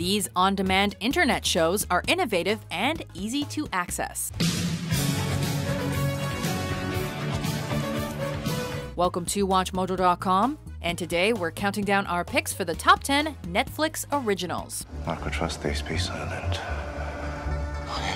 These on-demand internet shows are innovative and easy to access. Welcome to WatchMojo.com, and today we're counting down our picks for the top 10 Netflix originals. Narcotrust, be silent.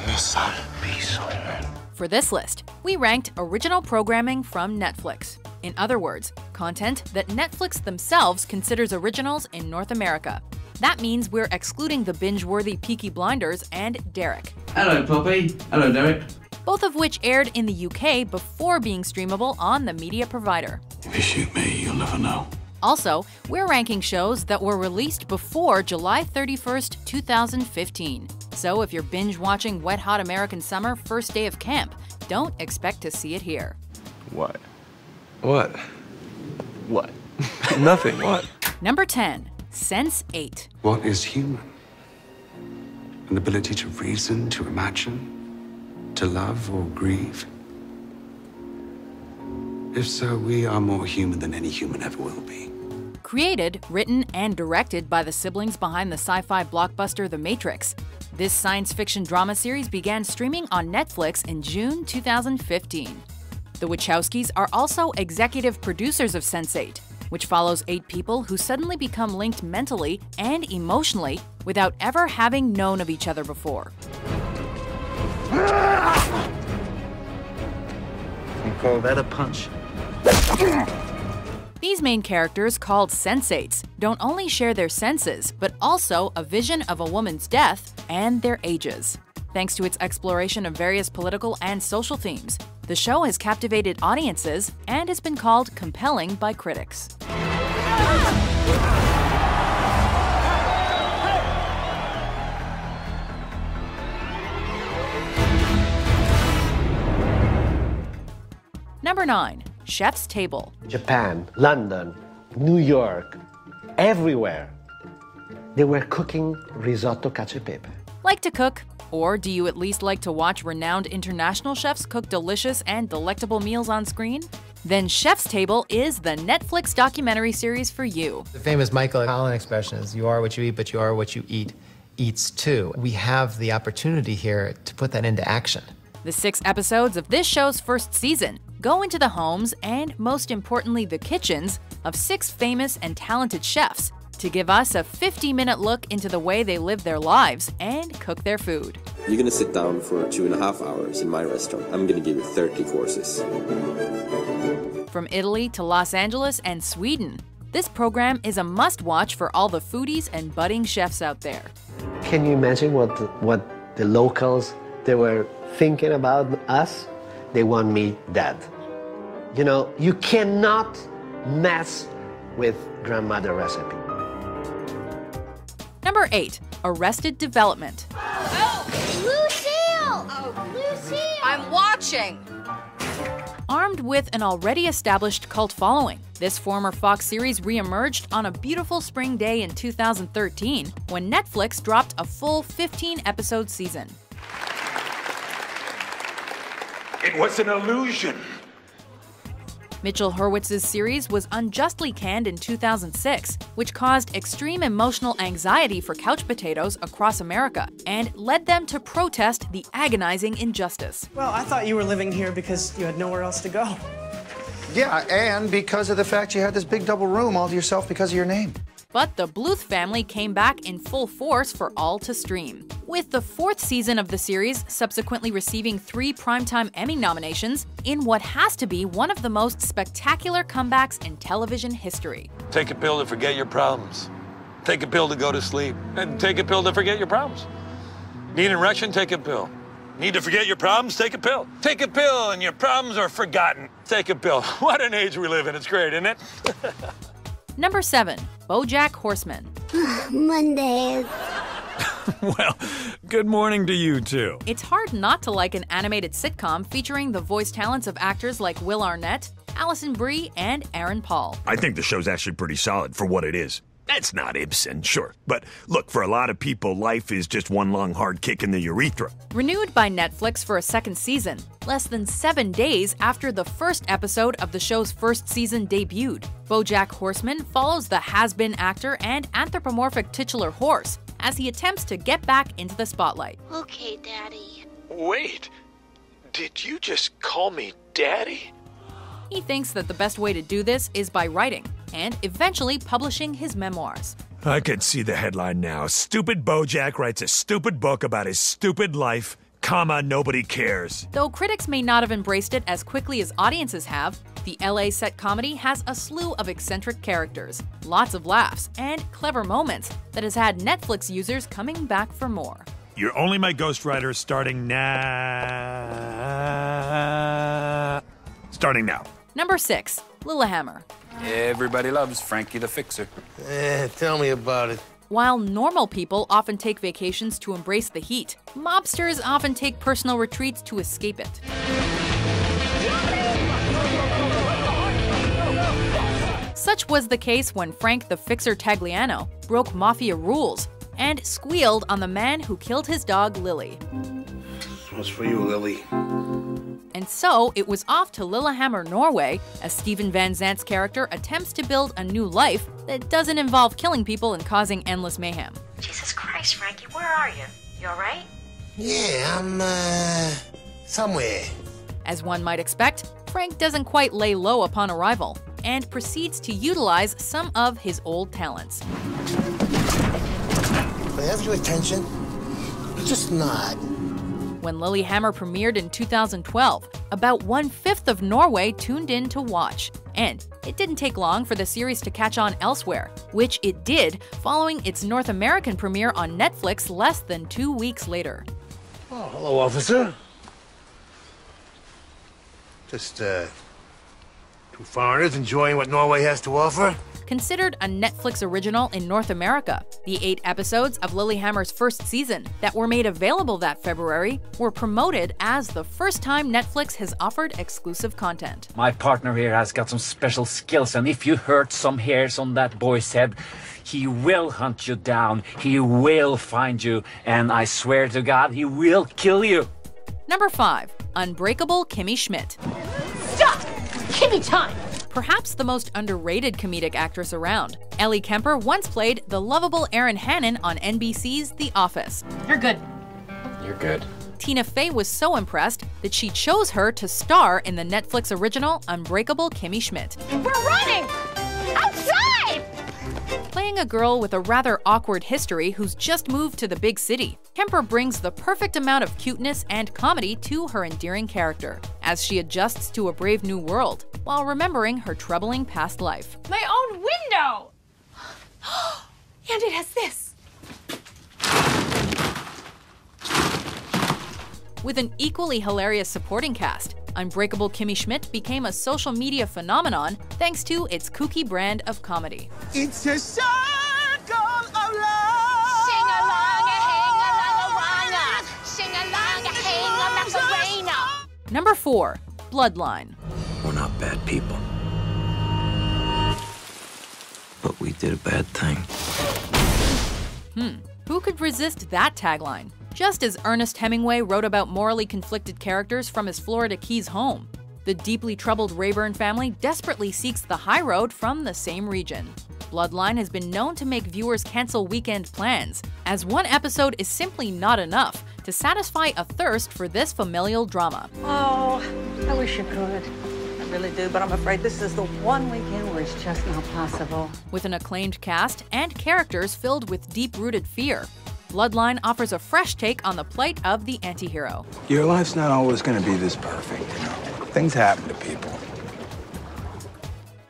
Be silent. For this list, we ranked original programming from Netflix. In other words, content that Netflix themselves considers originals in North America. That means we're excluding the binge-worthy Peaky Blinders and Derek. Hello, Poppy. Hello, Derek. Both of which aired in the UK before being streamable on the media provider. If you shoot me, you'll never know. Also, we're ranking shows that were released before July 31st, 2015. So if you're binge-watching Wet Hot American Summer first day of camp, don't expect to see it here. What? What? What? Nothing. What? Number 10. Sense8. What is human? An ability to reason, to imagine, to love or grieve? If so, we are more human than any human ever will be. Created, written, and directed by the siblings behind the sci-fi blockbuster The Matrix, this science fiction drama series began streaming on Netflix in June 2015. The Wachowskis are also executive producers of Sense8, which follows 8 people who suddenly become linked mentally and emotionally without ever having known of each other before. You call that a punch? These main characters, called Sense8s, don't only share their senses, but also a vision of a woman's death and their ages. Thanks to its exploration of various political and social themes, the show has captivated audiences and has been called compelling by critics. Number 9. Chef's Table. Japan, London, New York, everywhere, they were cooking risotto cacio e pepe. Like to cook? Or do you at least like to watch renowned international chefs cook delicious and delectable meals on screen? Then Chef's Table is the Netflix documentary series for you. The famous Michael Pollan expression is, "You are what you eat, but you are what you eat eats too." We have the opportunity here to put that into action. The 6 episodes of this show's first season go into the homes and, most importantly, the kitchens of 6 famous and talented chefs to give us a 50-minute look into the way they live their lives and cook their food. You're gonna sit down for 2.5 hours in my restaurant. I'm gonna give you 30 courses. From Italy to Los Angeles and Sweden, this program is a must-watch for all the foodies and budding chefs out there. Can you imagine what the locals, they were thinking about us? They want me dead. You know, you cannot mess with grandmother recipe. Number 8. Arrested Development. Oh, Lucille! Oh, Lucille! I'm watching! Armed with an already established cult following, this former Fox series re-emerged on a beautiful spring day in 2013 when Netflix dropped a full 15-episode season. It was an illusion. Mitchell Hurwitz's series was unjustly canned in 2006, which caused extreme emotional anxiety for couch potatoes across America and led them to protest the agonizing injustice. Well, I thought you were living here because you had nowhere else to go. Yeah, and because of the fact you had this big double room all to yourself because of your name. But the Bluth family came back in full force for all to stream, with the 4th season of the series subsequently receiving 3 Primetime Emmy nominations in what has to be one of the most spectacular comebacks in television history. Take a pill to forget your problems. Take a pill to go to sleep. And take a pill to forget your problems. Need an erection? Take a pill. Need to forget your problems? Take a pill. Take a pill and your problems are forgotten. Take a pill. What an age we live in. It's great, isn't it? Number 7. BoJack Horseman. Mondays. Well, good morning to you, too. It's hard not to like an animated sitcom featuring the voice talents of actors like Will Arnett, Alison Brie, and Aaron Paul. I think the show's actually pretty solid for what it is. That's not Ibsen, sure. But look, for a lot of people, life is just one long hard kick in the urethra. Renewed by Netflix for a 2nd season, less than 7 days after the first episode of the show's first season debuted, BoJack Horseman follows the has-been actor and anthropomorphic titular horse as he attempts to get back into the spotlight. Okay, Daddy. Wait, did you just call me Daddy? He thinks that the best way to do this is by writing, and eventually publishing his memoirs. I can see the headline now. Stupid Bojack writes a stupid book about his stupid life, comma, nobody cares. Though critics may not have embraced it as quickly as audiences have, the LA set comedy has a slew of eccentric characters, lots of laughs, and clever moments that has had Netflix users coming back for more. You're Only My Ghostwriter starting now. Number 6. Lilyhammer. Everybody loves Frankie the Fixer. Tell me about it. While normal people often take vacations to embrace the heat, mobsters often take personal retreats to escape it. Such was the case when Frank the Fixer Tagliano broke mafia rules and squealed on the man who killed his dog Lily. This one's for you, Lily. And so it was off to Lillehammer, Norway, as Steven Van Zant's character attempts to build a new life that doesn't involve killing people and causing endless mayhem. Jesus Christ, Frankie, where are you? You all right? Yeah, I'm, somewhere. As one might expect, Frank doesn't quite lay low upon arrival, and proceeds to utilize some of his old talents. If I have your attention, just nod. When Lilyhammer premiered in 2012, about 1/5 of Norway tuned in to watch. And it didn't take long for the series to catch on elsewhere, which it did following its North American premiere on Netflix less than 2 weeks later. Oh, hello, officer. Just, two foreigners enjoying what Norway has to offer. Considered a Netflix original in North America, the 8 episodes of Lilyhammer's first season that were made available that February were promoted as the first time Netflix has offered exclusive content. My partner here has got some special skills, and if you hurt some hairs on that boy's head, he will hunt you down, he will find you, and I swear to God, he will kill you. Number 5. Unbreakable Kimmy Schmidt. Stop! Kimmy time! Perhaps the most underrated comedic actress around, Ellie Kemper once played the lovable Erin Hannon on NBC's The Office. You're good. You're good. Tina Fey was so impressed that she chose her to star in the Netflix original Unbreakable Kimmy Schmidt. We're running! Outside! Playing a girl with a rather awkward history who's just moved to the big city, Kemper brings the perfect amount of cuteness and comedy to her endearing character, as she adjusts to a brave new world, while remembering her troubling past life. My own window! And it has this. With an equally hilarious supporting cast, Unbreakable Kimmy Schmidt became a social media phenomenon thanks to its kooky brand of comedy. It's a circle of love. Number 4. Bloodline. We're not bad people. But we did a bad thing. Who could resist that tagline? Just as Ernest Hemingway wrote about morally conflicted characters from his Florida Keys home, the deeply troubled Rayburn family desperately seeks the high road from the same region. Bloodline has been known to make viewers cancel weekend plans, as one episode is simply not enough to satisfy a thirst for this familial drama. Oh, I wish you could. I really do, but I'm afraid this is the one weekend where it's just not possible. With an acclaimed cast and characters filled with deep-rooted fear, Bloodline offers a fresh take on the plight of the antihero. Your life's not always going to be this perfect, you know. Things happen to people.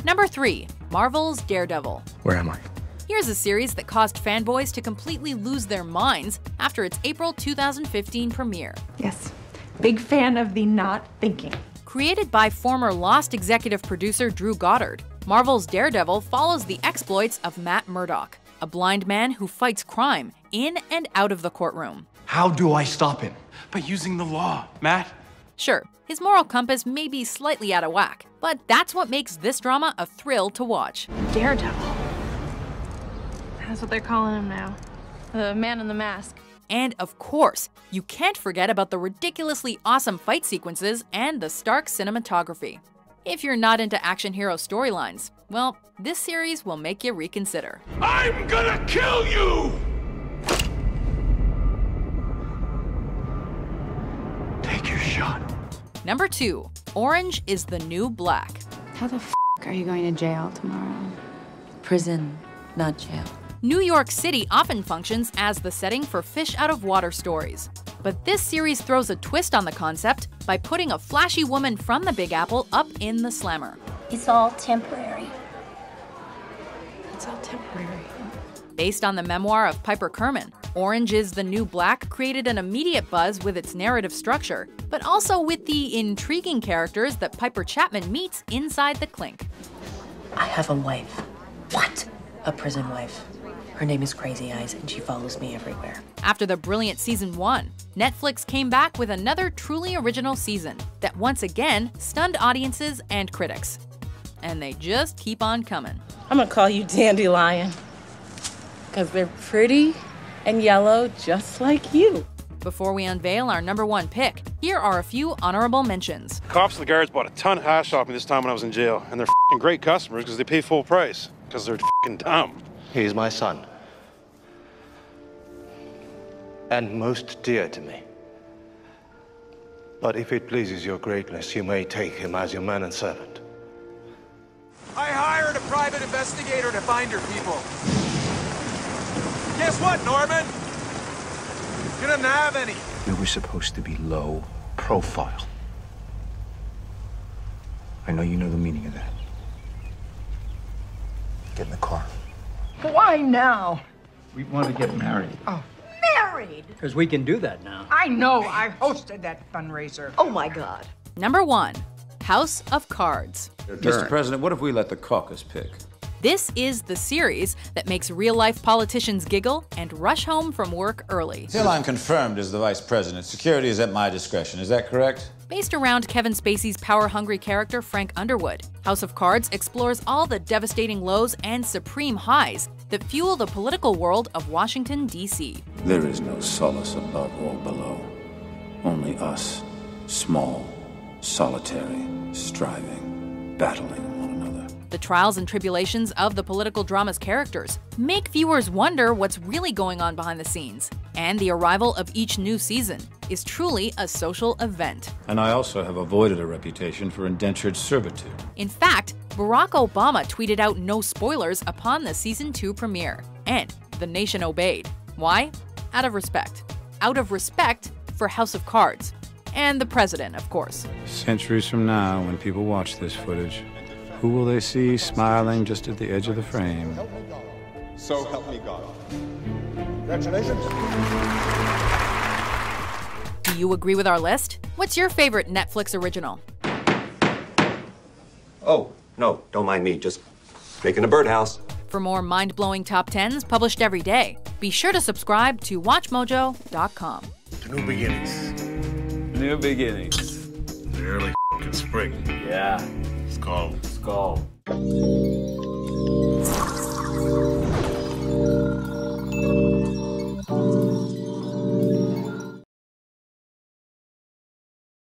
Number 3. Marvel's Daredevil. Where am I? Here's a series that caused fanboys to completely lose their minds after its April 2015 premiere. Yes, big fan of the not thinking. Created by former Lost executive producer Drew Goddard, Marvel's Daredevil follows the exploits of Matt Murdock, a blind man who fights crime in and out of the courtroom. How do I stop him? By using the law, Matt. Sure, his moral compass may be slightly out of whack, but that's what makes this drama a thrill to watch. Daredevil. That's what they're calling him now. The man in the mask. And of course, you can't forget about the ridiculously awesome fight sequences and the stark cinematography. If you're not into action hero storylines, well, this series will make you reconsider. I'm gonna kill you! Number 2, Orange is the New Black. How the f are you going to jail tomorrow? Prison, not jail. New York City often functions as the setting for fish-out-of-water stories. But this series throws a twist on the concept by putting a flashy woman from the Big Apple up in the slammer. It's all temporary. It's all temporary. Based on the memoir of Piper Kerman, Orange is the New Black created an immediate buzz with its narrative structure, but also with the intriguing characters that Piper Chapman meets inside the clink. I have a wife. What? A prison wife. Her name is Crazy Eyes, and she follows me everywhere. After the brilliant season 1, Netflix came back with another truly original season that once again stunned audiences and critics. And they just keep on coming. I'm gonna call you Dandelion, because they're pretty and yellow just like you. Before we unveil our number 1 pick, here are a few honorable mentions. Cops and the guards bought a ton of hash off me this time when I was in jail, and they're f***ing great customers because they pay full price, because they're f***ing dumb. He's my son. And most dear to me. But if it pleases your greatness, you may take him as your man and servant. I hired a private investigator to find your people. Guess what, Norman? You didn't have any. We were supposed to be low profile. I know you know the meaning of that. Get in the car. Why now? We want to get married. Oh, married? Because we can do that now. I know. I hosted that fundraiser. Oh, my God. Number 1, House of Cards. Mr. President, what if we let the caucus pick? This is the series that makes real-life politicians giggle and rush home from work early. Till I'm confirmed as the vice president, security is at my discretion. Is that correct? Based around Kevin Spacey's power-hungry character Frank Underwood, House of Cards explores all the devastating lows and supreme highs that fuel the political world of Washington, D.C. There is no solace above or below. Only us, small, solitary, striving, battling one another. The trials and tribulations of the political drama's characters make viewers wonder what's really going on behind the scenes. And the arrival of each new season is truly a social event. And I also have avoided a reputation for indentured servitude. In fact, Barack Obama tweeted out no spoilers upon the season 2 premiere. And the nation obeyed. Why? Out of respect. Out of respect for House of Cards. And the president, of course. Centuries from now, when people watch this footage, who will they see smiling just at the edge of the frame? So help me God. Congratulations. Do you agree with our list? What's your favorite Netflix original? Oh, no, don't mind me. Just making a birdhouse. For more mind-blowing top 10s published every day, be sure to subscribe to WatchMojo.com. New beginnings. New beginnings. The early spring. Yeah. Skull. Skull.